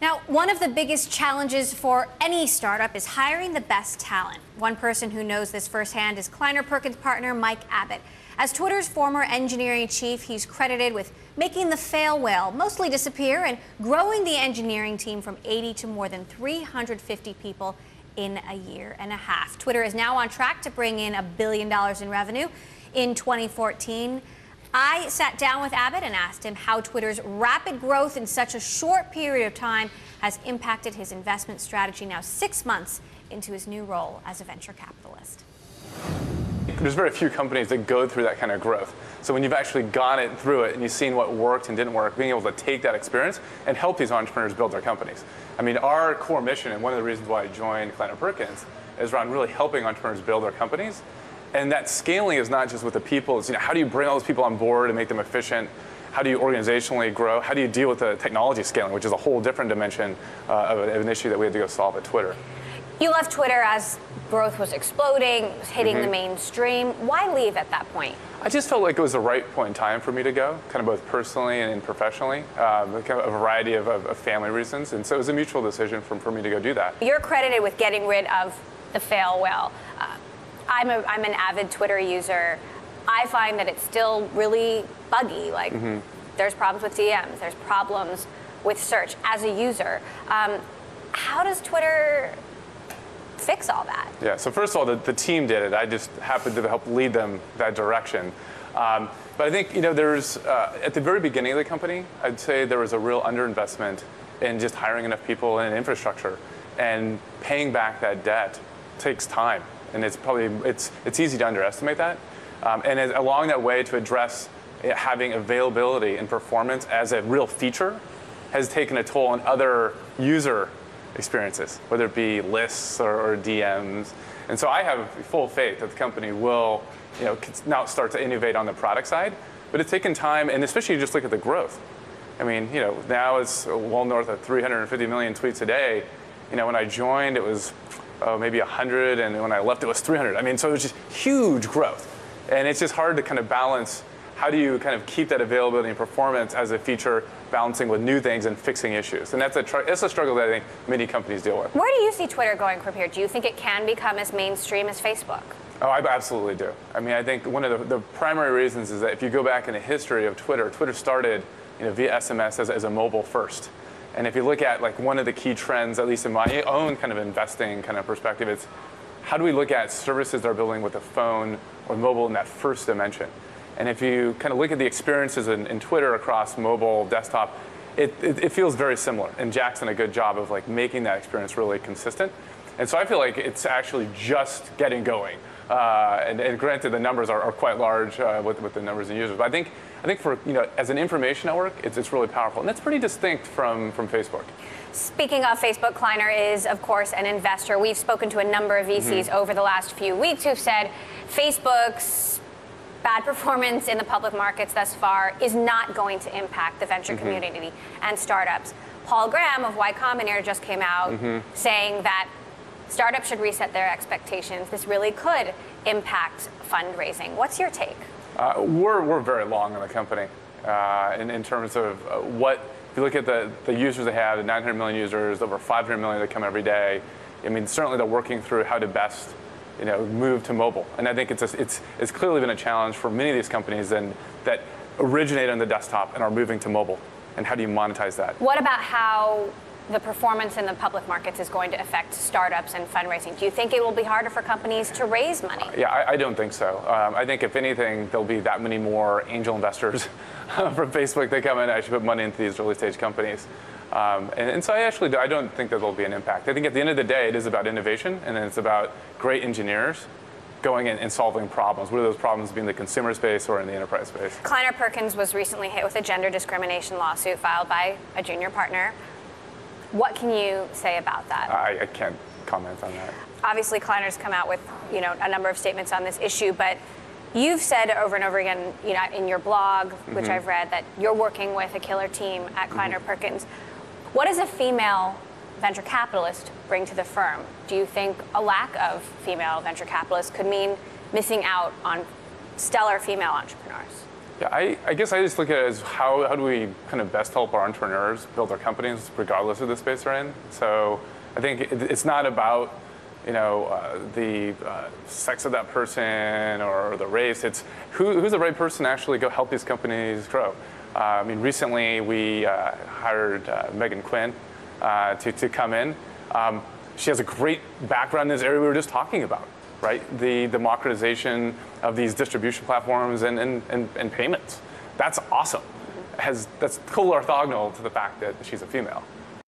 Now, one of the biggest challenges for any startup is hiring the best talent. One person who knows this firsthand is Kleiner Perkins partner Mike Abbott. As Twitter's former engineering chief, he's credited with making the fail whale mostly disappear and growing the engineering team from 80 to more than 350 people in a year and a half. Twitter is now on track to bring in $1 billion in revenue in 2014. I sat down with Abbott and asked him how Twitter's rapid growth in such a short period of time has impacted his investment strategy now 6 months into his new role as a venture capitalist. There's very few companies that go through that kind of growth. So when you've actually gone through it and you've seen what worked and didn't work, being able to take that experience and help these entrepreneurs build their companies. I mean, our core mission, and one of the reasons why I joined Kleiner Perkins, is around really helping entrepreneurs build their companies. And that scaling is not just with the people. It's, how do you bring all those people on board and make them efficient? How do you organizationally grow? How do you deal with the technology scaling, which is a whole different dimension of an issue that we had to go solve at Twitter. You left Twitter as growth was exploding, hitting the mainstream. Why leave at that point? I just felt like it was the right point in time for me to go, kind of both personally and professionally, kind of a variety of family reasons. And so it was a mutual decision for me to go do that. You're credited with getting rid of the fail whale. I'm an avid Twitter user. I find that it's still really buggy. Like, there's problems with DMs, there's problems with search as a user. How does Twitter fix all that? Yeah, so first of all, the team did it. I just happened to help lead them that direction. But I think, there's, at the very beginning of the company, I'd say there was a real underinvestment in just hiring enough people and infrastructure. And paying back that debt takes time. And it's easy to underestimate that. And along that way, to address having availability and performance as a real feature has taken a toll on other user experiences, whether it be lists or DMs. And so I have full faith that the company will now start to innovate on the product side. But it's taken time, and especially just look at the growth. I mean, now it's well north of 350 million tweets a day. When I joined, it was maybe 100, and when I left, it was 300. I mean, so it was just huge growth. And it's just hard to kind of balance how do you kind of keep that availability and performance as a feature, balancing with new things and fixing issues. And that's a struggle that I think many companies deal with. Where do you see Twitter going from here? Do you think it can become as mainstream as Facebook? Oh, I absolutely do. I mean, I think one of the primary reasons is that if you go back in the history of Twitter, Twitter started via SMS as a mobile first. And if you look at one of the key trends, at least in my own kind of investing kind of perspective, it's how do we look at services that are building with a phone or mobile in that first dimension? And if you kind of look at the experiences in Twitter across mobile, desktop, it feels very similar. And Jack's done a good job of making that experience really consistent. And so I feel like it's actually just getting going. And granted, the numbers are quite large with the numbers of users. But I think for as an information network, it's really powerful, and that's pretty distinct from Facebook. Speaking of Facebook, Kleiner is, of course, an investor. We've spoken to a number of VCs over the last few weeks who've said Facebook's bad performance in the public markets thus far is not going to impact the venture community and startups. Paul Graham of Y Combinator just came out saying that startups should reset their expectations. This really could impact fundraising. What's your take? We're very long on the company in terms of if you look at the users they have, the 900 million users, over 500 million that come every day. I mean, certainly they're working through how to best move to mobile. And I think it's clearly been a challenge for many of these companies that originate on the desktop and are moving to mobile. And how do you monetize that? What about how the performance in the public markets is going to affect startups and fundraising? Do you think it will be harder for companies to raise money? Yeah, I don't think so. I think if anything, there'll be that many more angel investors from Facebook that come in and actually put money into these early stage companies. And so I don't think that there'll be an impact. I think at the end of the day, it is about innovation, and then it's about great engineers going in and solving problems, whether those problems be in the consumer space or in the enterprise space. Kleiner Perkins was recently hit with a gender discrimination lawsuit filed by a junior partner. What can you say about that? I can't comment on that. Obviously, Kleiner's come out with a number of statements on this issue, but you've said over and over again, in your blog, which I've read, that you're working with a killer team at Kleiner Perkins. What does a female venture capitalist bring to the firm? Do you think a lack of female venture capitalists could mean missing out on stellar female entrepreneurs? Yeah, I guess I just look at it as how do we kind of best help our entrepreneurs build their companies regardless of the space they're in. So I think it's not about the sex of that person or the race. It's who's the right person to actually go help these companies grow. I mean, recently we hired Megan Quinn to come in. She has a great background in this area we were just talking about, right? The democratization of these distribution platforms and payments. That's awesome. That's cool orthogonal to the fact that she's a female.